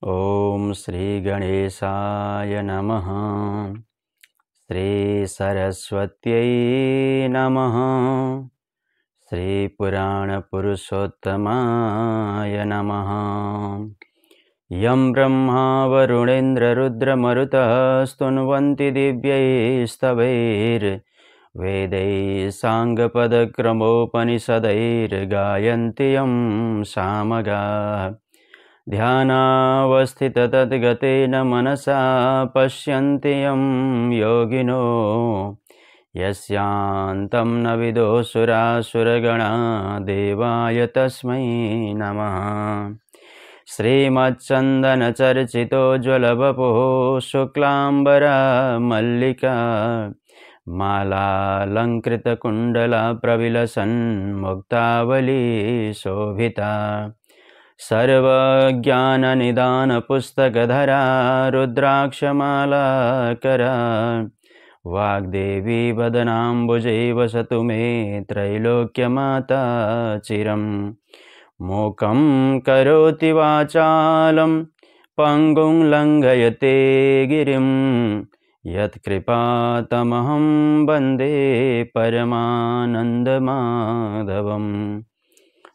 ओम श्री गणेशाय नमः। श्री सरस्वत्यै नमः। श्री पुराण पुरुषोत्तमाय नमः। यं ब्रह्मा वरुणेन्द्र रुद्रमरुतः स्तुन्वन्ति दिव्यैस्तवैर्वेदैः साङ्गपदक्रमोपनिषदैर्गायन्ति यं सामगाः। ध्यानावस्थिततद्गतेन मनसा पश्यन्ति यं योगिनो यस्यान्तं न विदुषुरासुरगणा देवाय तस्मै नमः। श्रीमच्चन्दनचर्चितोज्ज्वलवपुः शुक्लाम्बरमल्लिका मालालङ्कृतकुण्डलप्रविलसन्मुक्तावली शोभिता। सर्वज्ञाननिदानपुस्तकधरा रुद्राक्षमालाकरा वाग्देवी वदनाम्बुजे वसतु मे त्रैलोक्यमाता चिरम्। मूकं करोति वाचालं पङ्गुं लङ्घयते गिरिं यत्कृपातमहं वन्दे परमानन्दमाधवम्।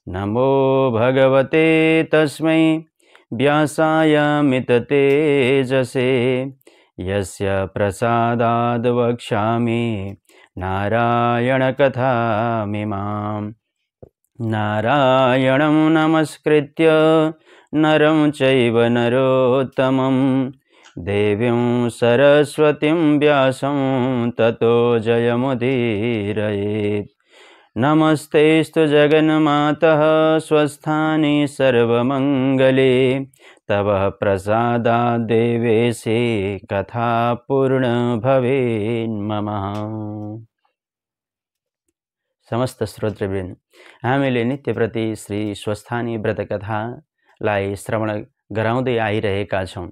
नमो भगवते तस्मै व्यासाय मिततेजसे यस्य प्रसादाद् वक्ष्यामि नारायणकथामिमाम्। नारायणं नमस्कृत्य नरं चैव नरोत्तमं देवीं सरस्वतीं व्यासं ततो जयमुदीरयेत्। नमस्तेस्तु जगन्मातः स्वस्थानि सर्वमङ्गले तव प्रसादात् देवेशे कथा पूर्ण भवेन्मम। समस्त श्रोतृवृन्द, हामीले नित्यप्रति श्री स्वस्थानी व्रत कथालाई श्रवण गराउँदै आइरहेका छौं।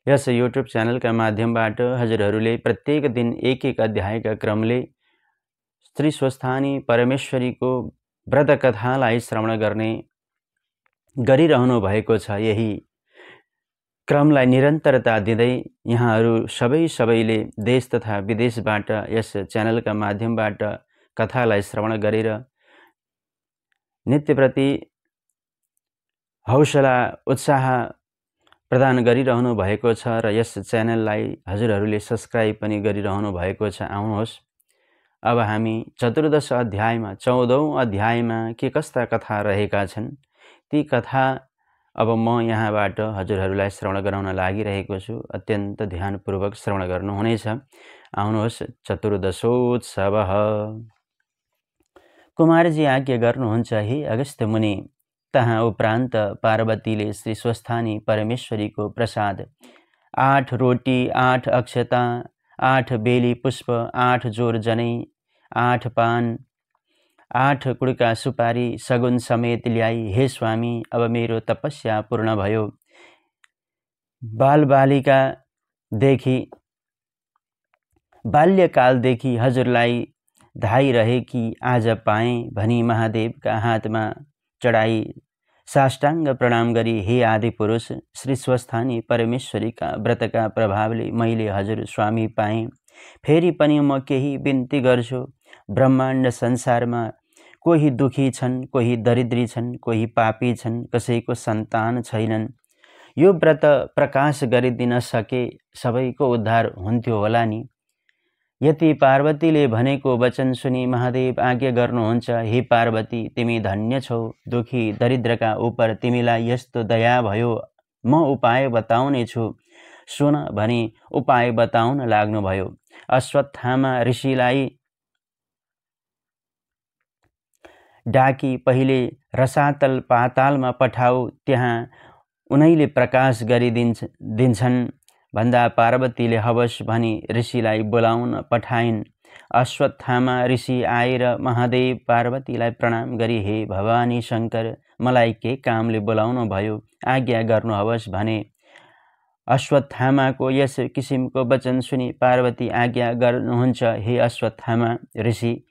यस युट्युब च्यानलका माध्यमबाट हजुरहरूले प्रत्येक दिन एक एक अध्यायका क्रमले श्री स्वस्थानी परमेश्वरीको व्रत कथालाई श्रवण गरिरहनु भएको छ। यही क्रमलाई निरन्तरता दिँदै यहाँहरू सबैले देश तथा विदेशबाट यस च्यानलका माध्यमबाट कथालाई श्रवण गरेर नित्यप्रति हौसला उत्साह प्रदान गरिरहनु भएको छ र यस च्यानललाई हजुरहरूले सब्स्क्राइब पनि गरिरहनु भएको छ। आउनुहोस्, अब हामी चतुर्दश अध्यायमा 14औं अध्यायमा के कस्ता कथा रहेका छन् ती कथा अब म यहाँबाट हजुरहरूलाई श्रवण गराउन लागिरहेको छु। अत्यन्त ध्यानपूर्वक श्रवण गर्नुहुनेछ। आउनुहोस्। चतुर्दशोत्सवः। कुमारजी आज्ञा गर्नुहुन्छ, हे अगस्त्य मुनि। तहाँ उपरान्त पार्वतीले श्री स्वस्थानी परमेश्वरीको प्रसाद 8 रोटी, 8 अक्षता, 8 बेली पुष्प, 8 जोर जनै, 8 पान, 8 कुडका सुपारी सगुन समेत ल्याई, हे स्वामी, अब मेरो तपस्या पूर्ण भयो। बाल्यकालदेखि हजुरलाई धाइरहेकी आज पाएँ भनी महादेवका हातमा चढाई साष्टाङ्ग प्रणाम गरी, हे आदि पुरुष, श्री स्वस्थानी परमेश्वरीका व्रतका प्रभावले मैले हजुर स्वामी पाएँ। फेरि पनि म केही बिन्ती गर्छु। ब्रह्माण्ड संसारमा कोही दुखी छन्, कोही दरिद्री छन्, कोही पापी छन्, कसैको सन्तान छैनन्। यो व्रत प्रकाश गरिदिन सके सबैको उद्धार हुन्थ्यो होला नि। यति पार्वतीले भनेको वचन सुनि महादेव आज्ञा गर्नुहुन्छ, हे पार्वती, तिमी धन्य छौ। दुखी दरिद्रका उपर तिमीलाई यस्तो दया भयो। म उपाय बताउने छु, सुन भनी उपाय बताउन लाग्नुभयो। अश्वत्थामा ऋषिलाई डाकी पहिले रसातल पातालमा पठाऊ, त्यहाँ उनैले प्रकाश गरिदिन्छन् भन्दा पार्वतीले हवस भनी ऋषिलाई बोलाउन पठाइन्। अश्वत्थामा ऋषि आएर महादेव पार्वतीलाई प्रणाम गरी, हे भवानी शङ्कर, मलाई के कामले बोलाउनु भयो, आज्ञा गर्नुहोस् भने। अश्वत्थामाको यस किसिमको वचन सुनि पार्वती आज्ञा गर्नुहुन्छ, हे अश्वत्थामा ऋषि,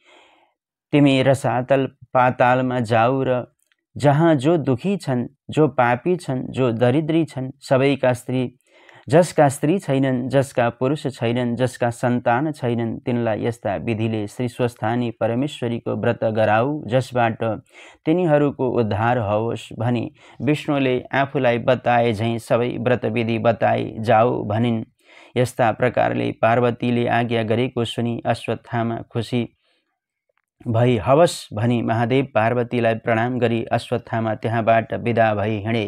तिमी रसातल पातालमा जाऊ र जहाँ जो दुखी छन्, जो पापी छन्, जो दरिद्री छन्, सबैका स्त्री, जसका स्त्री छैनन्, जसका पुरुष छैनन्, जसका सन्तान छैनन्, तिनलाई यस्ता विधिले श्री स्वस्थानी परमेश्वरीको व्रत गराऊ, जसबाट तिनीहरूको उद्धार होस् भनी विष्णुले आफूलाई बताए झैँ सबै व्रतविधि बताए जाऊ भनिन्। यस्ता प्रकारले पार्वतीले आज्ञा गरेको सुनि अश्वत्थामा खुसी भई हवस् भनी महादेव पार्वतीलाई प्रणाम गरी अश्वत्थामा त्यहाँबाट विदा भई हिँडे।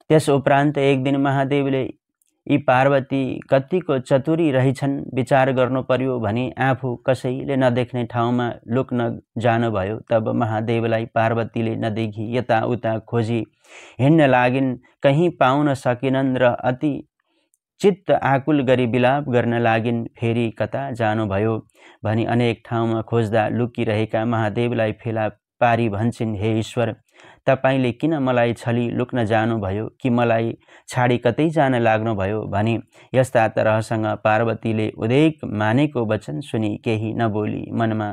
त्यस उपरान्त एक दिन महादेवले यी पार्वती कतिको चतुरी रहेछन् विचार गर्नु पर्यो भनी आफू कसैले नदेख्ने ठाउँमा लुक्न जानुभयो। तब महादेवलाई पार्वतीले नदेखी यताउता खोजी हिँड्न लागिन्, कहीँ पाउन सकेनन् र अति चित्त आकुल गरी विलाप गर्न लागिन्। फेरि कता जानुभयो भनी अनेक ठाउँमा खोज्दा लुकिरहेका महादेवलाई फेला पारी भन्छन्, हे ईश्वर, तपाईले किन मलाई छली लुक्न जानुभयो कि मलाई छाडी कतै जान लाग्नुभयो भनी यस्ता तरहसँग पार्वतीले उदेक मानेको वचन सुनि केही नबोली मनमा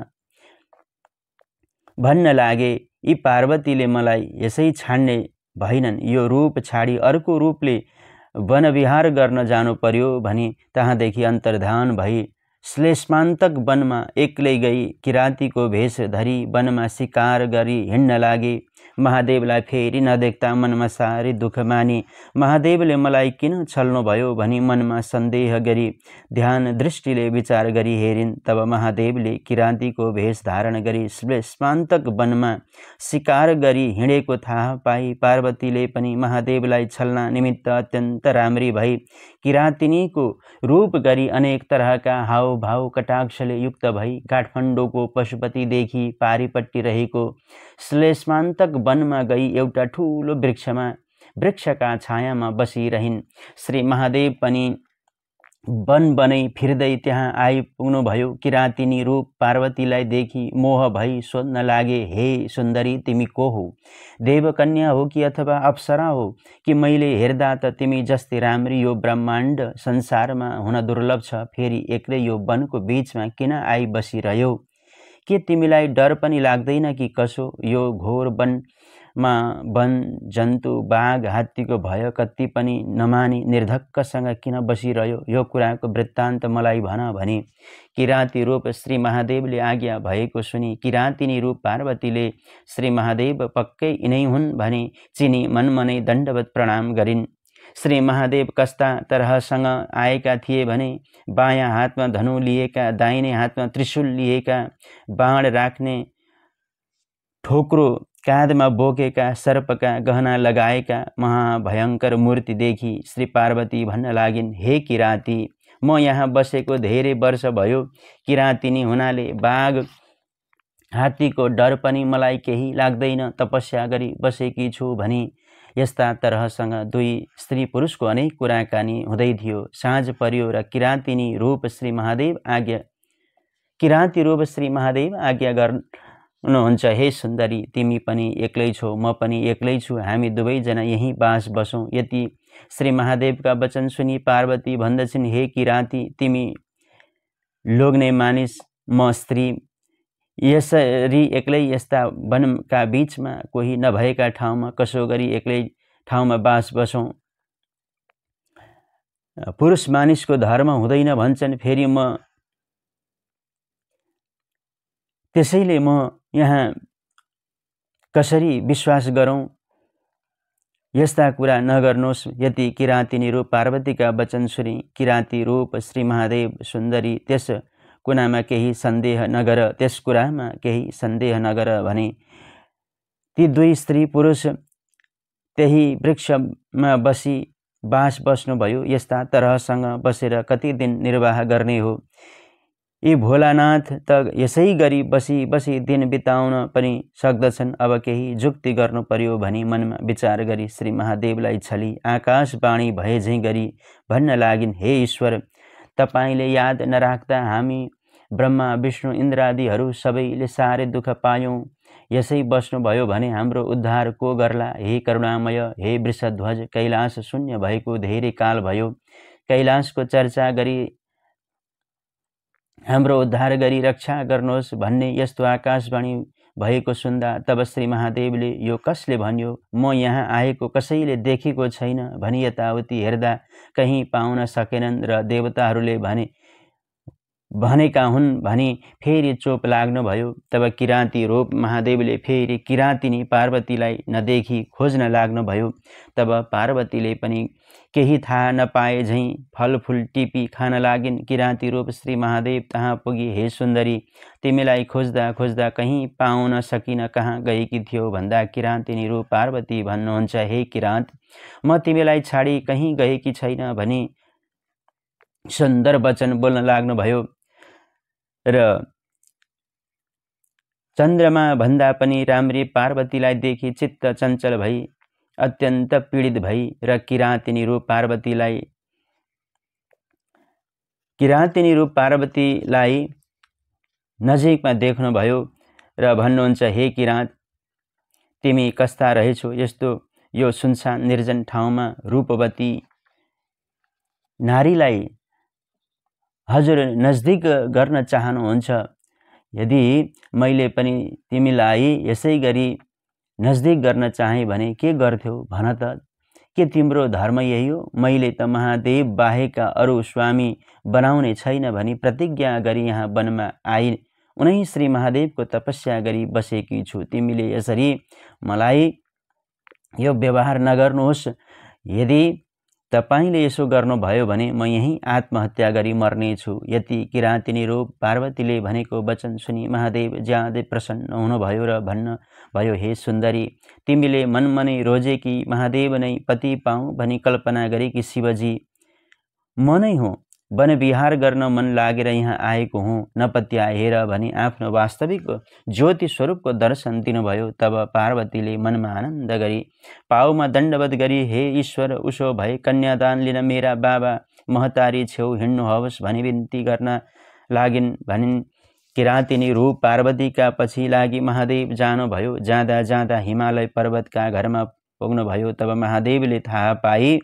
भन्न लागे, यी पार्वतीले मलाई यसै छाड्ने भएनन्, यो रूप छाडी अर्को रूपले वनविहार गर्न जानु पर्यो भनी तहाँदेखि अन्तर्धान भई श्लेष्मान्तक वनमा एक्लै गई किराँतीको भेष धरी वनमा शिकार गरी हिँड्न लागे। महादेवलाई फेरि नदेख्दा मनमा साह्रै दुःख मानी महादेवले मलाई किन छल्नुभयो भनी मनमा सन्देह गरी ध्यान दृष्टिले विचार गरी हेरिन्। तब महादेवले किराँतीको भेष धारण गरी श्लेष्मान्तक वनमा शिकार गरी हिँडेको थाहा पाई पार्वतीले पनि महादेवलाई छल्न निमित्त अत्यन्त राम्री भई किराँतिनीको रूप गरी अनेक तरहका हावभाव कटाक्षले युक्त भई काठमाडौँको पशुपतिदेखि पारिपट्टि रहेको श्लेष्मान्तक वनमा गई एउटा ठूलो वृक्षका छायामा बसिरहिन्। श्री महादेव पनि वनै फिर्दै त्यहाँ आइपुग्नुभयो। किराँतिनी रूप पार्वतीलाई देखि मोह भई सोध्न लागे, हे सुन्दरी, तिमी को हो? देवकन्या हो कि अथवा अप्सरा हो कि? मैले हेर्दा त तिमी जस्तै राम्री यो ब्रह्माण्ड संसारमा हुन दुर्लभ छ, फेरि एक्लै यो वनको बीचमा किन आई बसिरह्यौ? के तिमीलाई डर पनि लाग्दैन कि कसो? यो घोर वनमा वन जन्तु बाघ हात्तीको भय कति पनि नमानी निर्धक्कसँग किन बसिरह्यो? यो कुराको वृत्तान्त मलाई भन भनी किराँती रूप श्री महादेवले आज्ञा भएको सुनि किराँतिनी रूप पार्वतीले श्री महादेव पक्कै यिनै हुन् भनी चिनी मनमनै दण्डवत प्रणाम गरिन्। श्री महादेव कस्ता तरहसँग आएका थिए भने बायाँ हातमा धनु लिएका, दाहिने हातमा त्रिशूल लिएका, बाण राख्ने ठोक्रो काँधमा बोकेका, सर्पका गहना लगाएका महाभयङ्कर मूर्ति देखि श्री पार्वती भन्न लागिन्, हे किराँती, म यहाँ बसेको धेरै वर्ष भयो। किराँतिनी हुनाले बाघ हात्तीको डर पनि मलाई केही लाग्दैन, तपस्या गरी बसेकी छु भनी यस्ता तरहसँग दुई स्त्री पुरुषको अनेक कुराकानी हुँदै थियो। साँझ पर्यो र किराँती रूप श्री महादेव आज्ञा गर्नुहुन्छ, हे सुन्दरी, तिमी पनि एक्लै छौ, म पनि एक्लै छु, हामी दुवैजना यहीँ बास बसौँ। यति श्री महादेवका वचन सुनि पार्वती भन्दछिन्, हे किराँती, तिमी लोग्ने मानिस, म स्त्री, यसरी एक्लै यस्ता वनका बीचमा कोही नभएका ठाउँमा कसो गरी एक्लै ठाउँमा बास बसौँ? पुरुष मानिसको धर्म हुँदैन भन्छन्, फेरि म त्यसैले म यहाँ कसरी विश्वास गरौँ? यस्ता कुरा नगर्नुहोस्। यति किराँतिनी रूप पार्वतीका वचन सुनि किराँती रूप श्री महादेव, सुन्दरी, त्यस कुरामा केही सन्देह नगर भने ती दुई स्त्री पुरुष त्यही वृक्षमा बसी बास बस्नुभयो। यस्ता तरहसँग बसेर कति दिन निर्वाह गर्ने हो? यी भोलानाथ त यसै गरी बसी दिन बिताउन पनि सक्दछन्, अब केही जुक्ति गर्नु पर्यो भनी मनमा विचार गरी श्री महादेवलाई छली आकाशवाणी भए झैँ गरी भन्न लागिन्, हे ईश्वर, तपाईले याद नराख्दा हामी ब्रह्मा विष्णु इन्द्रादिहरू सबैले साह्रै दुःख पायौँ। यसै बस्नुभयो भने हाम्रो उद्धार को गर्ला? हे करुणामय, हे वृषध्वज, कैलाश शून्य भएको धेरै काल भयो। कैलाशको चर्चा गरी हाम्रो उद्धार गरी रक्षा गर्नुहोस् भन्ने यस्तो आकाशवाणी भएको सुन्दा तब श्री महादेवले यो कसले भन्यो, म यहाँ आएको कसैले देखेको छैन भनी यताउति हेर्दा कहीँ पाउन सकेनन् र देवताहरूले भनेका हुन् भनी फेरि चोप लाग्नुभयो। तब किराँती रूप महादेवले फेरि किराँतिनी पार्वतीलाई नदेखी खोज्न लाग्नुभयो। तब पार्वतीले पनि केही थाहा नपाए झैँ फलफुल टिपी खान लागिन्। किराँती रूप श्री महादेव तहाँ पुगी, हे सुन्दरी, तिमीलाई खोज्दा खोज्दा कहीँ पाउन सकिन, कहाँ गएकी थियो भन्दा किराँतिनी रूप पार्वती भन्नुहुन्छ, हे किराँत, म तिमीलाई छाडी कहीँ गएकी छैन भनी सुन्दर वचन बोल्न लाग्नुभयो। र चन्द्रमा भन्दा पनि राम्री पार्वतीलाई देखि चित्त चञ्चल भई अत्यन्त पीडित भई र किराँतिनी रूप पार्वतीलाई नजिकमा देख्नुभयो र भन्नुहुन्छ, हे किराँत, तिमी कस्ता रहेछौ? यस्तो यो सुनसान निर्जन ठाउँमा रूपवती नारीलाई हजुर नजदिक गर्न चाहनुहुन्छ। यदि मैले पनि तिमीलाई यसै गरी नजदिक गर्न चाहे भने के गर्थ्यौ भन त? के तिम्रो धर्म यही हो? मैले त महादेव बाहेक अरू स्वामी बनाउने छैन भनी प्रतिज्ञा गरी यहाँ वनमा आई उनै श्री महादेवको तपस्या गरी बसेकी छु। तिमीले यसरी मलाई यो व्यवहार नगर्नुहोस्। यदि तपाईले यसो गर्नुभयो भने म यही आत्महत्या गरी मर्नेछु। यति किराँतिनी रूप पार्वतीले भनेको वचन सुनि महादेव ज्यादै प्रसन्न हुनुभयो र भन्न भयो, हे सुन्दरी, तिमीले मनमनै रोजेकी महादेव नै पति पाऊँ भनी कल्पना गरेकी शिवजी म नै हुँ। वन विहार गर्न मन लागेर यहाँ आएको हुँ, नपत्याए हेर भनी आफ्नो वास्तविक ज्योति स्वरूपको दर्शन दिनुभयो। तब पार्वतीले मनमा आनन्द गरी पाउमा दण्डवत गरी, हे ईश्वर, उसो भए कन्यादान लिन मेरा बाबा महतारी छेउ हिँड्नुहोस् भनी बिन्ती गर्न लागिन्। भनिन् किराँतिनी रूप पार्वतीका पछि लागि महादेव जानुभयो। जाँदा जाँदा हिमालय पर्वतका घरमा पुग्नुभयो। तब महादेवले थाहा पाई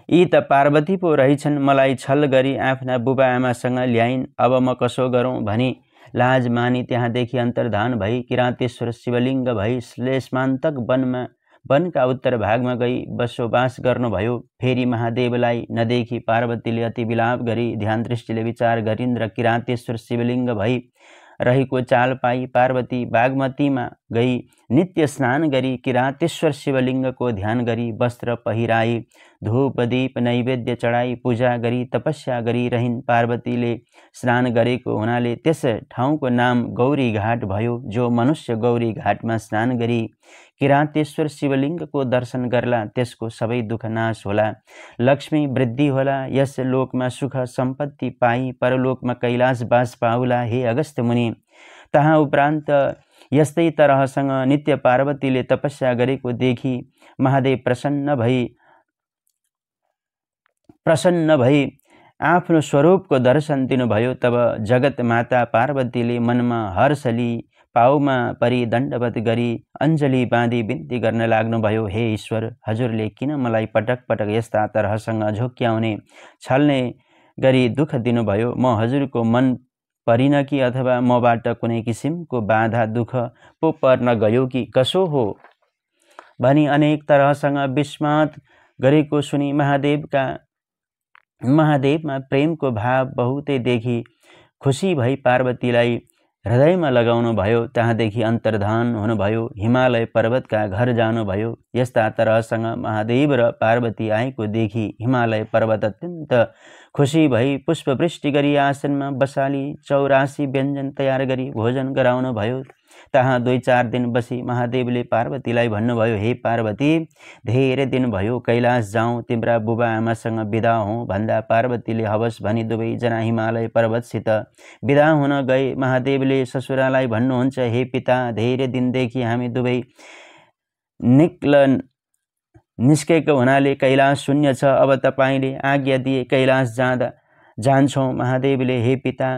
यी त पार्वती पो रहेछन्, मलाई छल गरी आफ्ना बुबा आमासँग ल्याइन्, अब म कसो गरौँ भनी लाज मानी त्यहाँदेखि अन्तर्धान भई किराँतेश्वर शिवलिङ्ग भई श्लेषमान्तक वनका उत्तर भागमा गई बसोबास गर्नुभयो। फेरि महादेवलाई नदेखि पार्वतीले अति विलाप गरी ध्यान दृष्टिले विचार गरिन् र किराँतेश्वर शिवलिङ्ग भई रहेको चाल पाई पार्वती बागमतीमा गई नित्य स्नान गरी किराँतेश्वर शिवलिङ्गको ध्यान गरी वस्त्र पहिराई धूप दीप नैवेद्य चढाई पूजा गरी तपस्या गरिरहिन्। पार्वतीले स्नान गरेको हुनाले त्यस ठाउँको नाम गौरी घाट भयो। जो मनुष्य गौरी घाटमा स्नान गरी किराँतेश्वर शिवलिङ्गको दर्शन गर्ला त्यसको सबै दुःख नाश होला, लक्ष्मी वृद्धि होला, यस लोकमा सुख सम्पत्ति पाई परलोकमा कैलाशवास पाउला। हे अगस्त्य मुनि, तहाँ उपरान्त यस्तै तरहसँग नित्य पार्वतीले तपस्या गरेको देखि महादेव प्रसन्न भई आफ्नो स्वरूपको दर्शन दिनुभयो। तब जगत माता पार्वतीले मनमा हर्ष लिई पाउमा परि दण्डवत गरी अञ्जली बाँधी बिन्ती गर्न लाग्नुभयो, हे ईश्वर, हजुरले किन मलाई पटक पटक यस्ता तरहसँग झोक्याउने छल्ने गरी दुःख दिनुभयो? म हजुरको मन परिन कि अथवा मबाट कुनै किसिमको बाधा दुःख पो पर्न गयो कि कसो हो भनी अनेक तरहसँग विस्मात गरेको सुनि महादेवमा प्रेमको भाव बहुतै देखि खुसी भई पार्वतीलाई हृदयमा लगाउनु भयो। त्यहाँदेखि अन्तर्धान हुनुभयो, हिमालय पर्वतका घर जानुभयो। यस्ता तरहसँग महादेव र पार्वती आएको देखि हिमालय पर्वत अत्यन्त खुसी भई पुष्पवृष्टि गरी आसनमा बसाली 84 व्यञ्जन तयार गरी भोजन गराउनु भयो। तहाँ 2-4 दिन बसी महादेवले पार्वतीलाई भन्नुभयो, हे पार्वती, धेरै दिन भयो, कैलाश जाउँ, तिम्रा बुबा आमासँग बिदा हौँ भन्दा पार्वतीले हवस् भनी दुवैजना हिमालय पर्वतसित बिदा हुन गए। महादेवले ससुरालाई भन्नुहुन्छ, हे पिता, धेरै दिनदेखि हामी दुवै निस्केको हुनाले कैलाश शून्य छ, अब तपाईले आज्ञा दिए कैलाश जान्छौँ। महादेवले हे पिता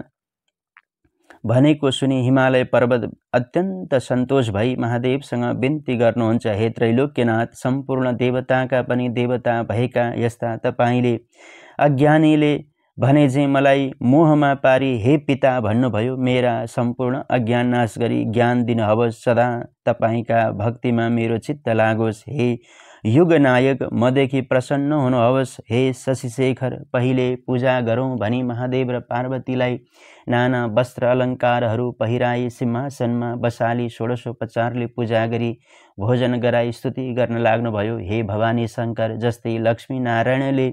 भनेको सुनि हिमालय पर्वत अत्यन्त सन्तोष भई महादेवसँग बिन्ती गर्नुहुन्छ, हे त्रैलोक्यनाथ, सम्पूर्ण देवताका पनि देवता भएका यस्ता तपाईले अज्ञानीले भने चाहिँ मलाई मोहमा पारी हे पिता भन्नुभयो, मेरा सम्पूर्ण अज्ञान नाश गरी ज्ञान दिनुहोस्, सदा तपाईँका भक्तिमा मेरो चित्त लागोस्। हे युग नायक मदेखि प्रसन्न हुनुहोस्। हे शशिशेखर पहिले पूजा गरौँ भनी महादेव र पार्वतीलाई नाना वस्त्र अलङ्कारहरू पहिराई सिंहासनमा बसाली षोडशोपचारले पूजा गरी भोजन गराई स्तुति गर्न लाग्नुभयो। हे भवानी शङ्कर, जस्तै लक्ष्मी नारायणले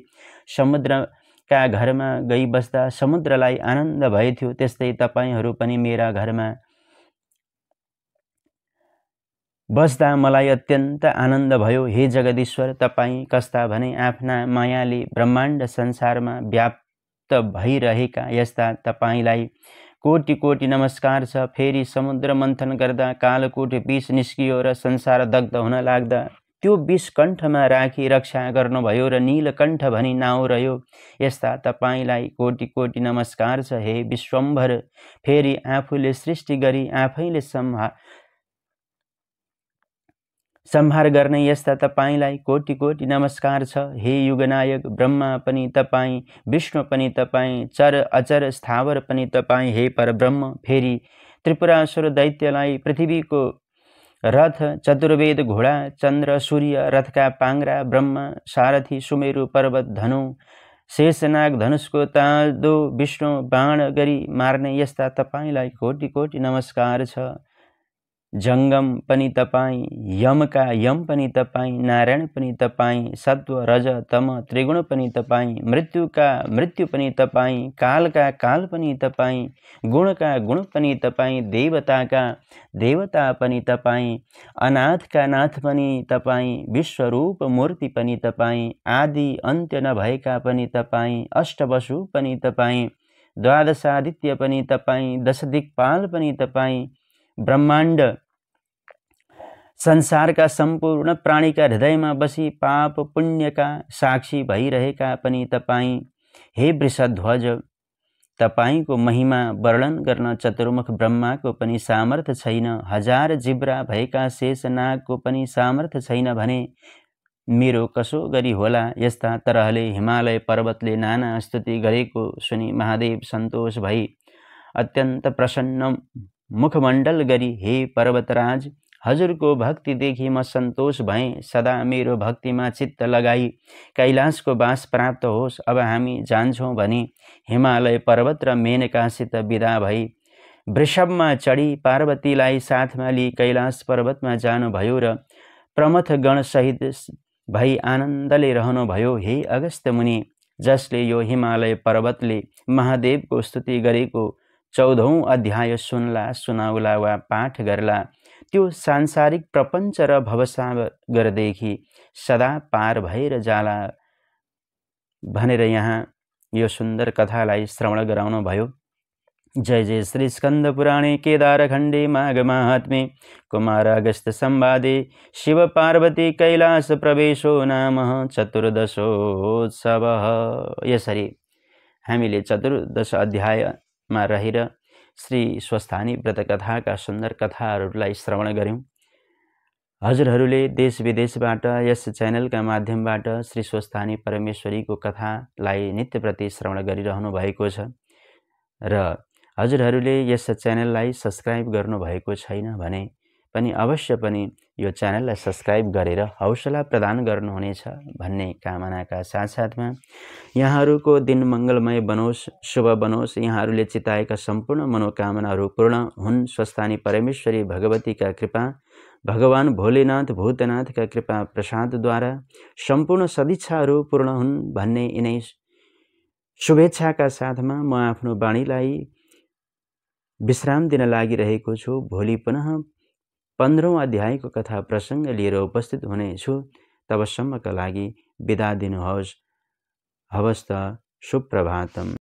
समुद्रका घरमा गई बस्दा समुद्रलाई आनन्द भएथ्यो, त्यस्तै तपाईहरू पनि मेरा घरमा बस्दा मलाई अत्यन्त आनन्द भयो। हे जगदीश्वर, तपाईँ कस्ता भने आफ्ना मायाले ब्रह्माण्ड संसारमा व्याप्त भइरहेका यस्ता तपाईँलाई कोटि कोटि नमस्कार छ। फेरि समुद्र मन्थन गर्दा कालकूट विष निस्कियो र संसार दग्ध हुन लाग्दा त्यो विष कण्ठमा राखी रक्षा गर्नुभयो र नीलकण्ठ भनी नाउँ रह्यो। यस्ता तपाईँलाई कोटि कोटि नमस्कार छ। हे विश्वम्भर, फेरि आफूले सृष्टि गरी आफैले संहार गर्ने यस्ता तपाईँलाई कोटि कोटि नमस्कार छ। हे युगनायक ब्रह्मा पनि तपाईँ, विष्णु पनि तपाईँ, चर अचर स्थावर पनि तपाईँ। हे परब्रह्म, फेरि त्रिपुरासुर दैत्यलाई पृथ्वीको रथ, चतुर्वेद घोडा, चन्द्र सूर्य रथका पाङ्ग्रा, ब्रह्मा सारथी, सुमेरु पर्वत धनु, शेषनाग धनुषको तादो, विष्णु बाण गरी मार्ने यस्ता तपाईँलाई कोटि कोटि नमस्कार छ। जङ्गम पनि तपाईँ, यमका यम पनि तपाईँ, नारायण पनि तपाईँ, सत्व रज तम त्रिगुण पनि तपाईँ, मृत्युका मृत्यु पनि तपाईँ, कालका काल पनि तपाईँ, गुणका गुण पनि तपाईँ, देवताका देवता पनि तपाईँ, अनाथका नाथ पनि तपाईँ, विश्वरूप मूर्ति पनि तपाईँ, आदि अन्त्य नभएका पनि तपाईँ, अष्टवसु पनि तपाईँ, द्वादशादित्य पनि तपाईँ, दशदिक्पाल पनि तपाईँ, ब्रह्माण्ड संसारका सम्पूर्ण प्राणीका हृदयमा बसी पाप पुण्यका साक्षी भइरहेका पनि तपाईँ। हे वृषध्वज, तपाईँको महिमा वर्णन गर्न चतुर्मुख ब्रह्माको पनि सामर्थ्य छैन, हजार जिब्रा भएका शेषनागको पनि सामर्थ्य छैन भने मेरो कसो गरी होला। यस्ता तरहले हिमालय पर्वतले नाना स्तुति गरेको सुनि महादेव सन्तोष भई अत्यन्त प्रसन्न मुखमण्डल गरी, हे पर्वतराज, हजुरको भक्तिदेखि म सन्तोष भएँ। सदा मेरो भक्तिमा चित्त लगाई कैलाशको बास प्राप्त होस्। अब हामी जान्छौँ भनी हिमालय पर्वत र मेनकासित विदा भई वृषभमा चढी पार्वतीलाई साथमा लिई कैलाश पर्वतमा जानुभयो र प्रमथ गणसहित भई आनन्दले रहनुभयो। हे अगस्त्य मुनि, जसले यो हिमालय पर्वतले महादेवको स्तुति गरेको 14औं अध्याय सुनला, सुनाउला वा पाठ गर्ला, त्यो सांसारिक प्रपञ्च र भवसागरदेखि सदा पार भएर जाला भनेर यहाँ यो सुन्दर कथालाई श्रवण गराउनु भयो। जय जय श्री स्कंद पुराणे केदारखण्डे माघ महात्म्ये कुमार अगस्त्य संवादे शिव पार्वती कैलाश प्रवेशो नाम चतुर्दशोत्सव। यसरी हामीले 14 अध्यायमा रहेर श्री स्वस्थानी व्रत कथाका सुन्दर कथाहरूलाई श्रवण गऱ्यौँ। हजुरहरूले देश विदेशबाट यस च्यानलका माध्यमबाट श्री स्वस्थानी परमेश्वरीको कथालाई नित्यप्रति श्रवण गरिरहनु भएको छ र हजुरहरूले यस च्यानललाई सब्स्क्राइब गर्नुभएको छैन भने पनि अवश्य पनि यो च्यानललाई सब्स्क्राइब गरेर हौसला प्रदान गर्नुहुनेछ भन्ने कामनाका साथसाथमा यहाँहरूको दिन मङ्गलमय बनोस्, शुभ बनोस्, यहाँहरूले चिताएका सम्पूर्ण मनोकामनाहरू पूर्ण हुन्। स्वस्थानी परमेश्वरी भगवतीका कृपा, भगवान भोलेनाथ भूतनाथका कृपा प्रसादद्वारा सम्पूर्ण सदिच्छाहरू पूर्ण हुन् भन्ने यिनै शुभेच्छाका साथमा म आफ्नो बाणीलाई विश्राम दिन लागिरहेको छु। भोलि पुनः 15औं अध्यायको कथा प्रसङ्ग लिएर उपस्थित हुनेछु। तबसम्मका लागि बिदा दिनुहोस्। हवस् त, सुप्रभातम।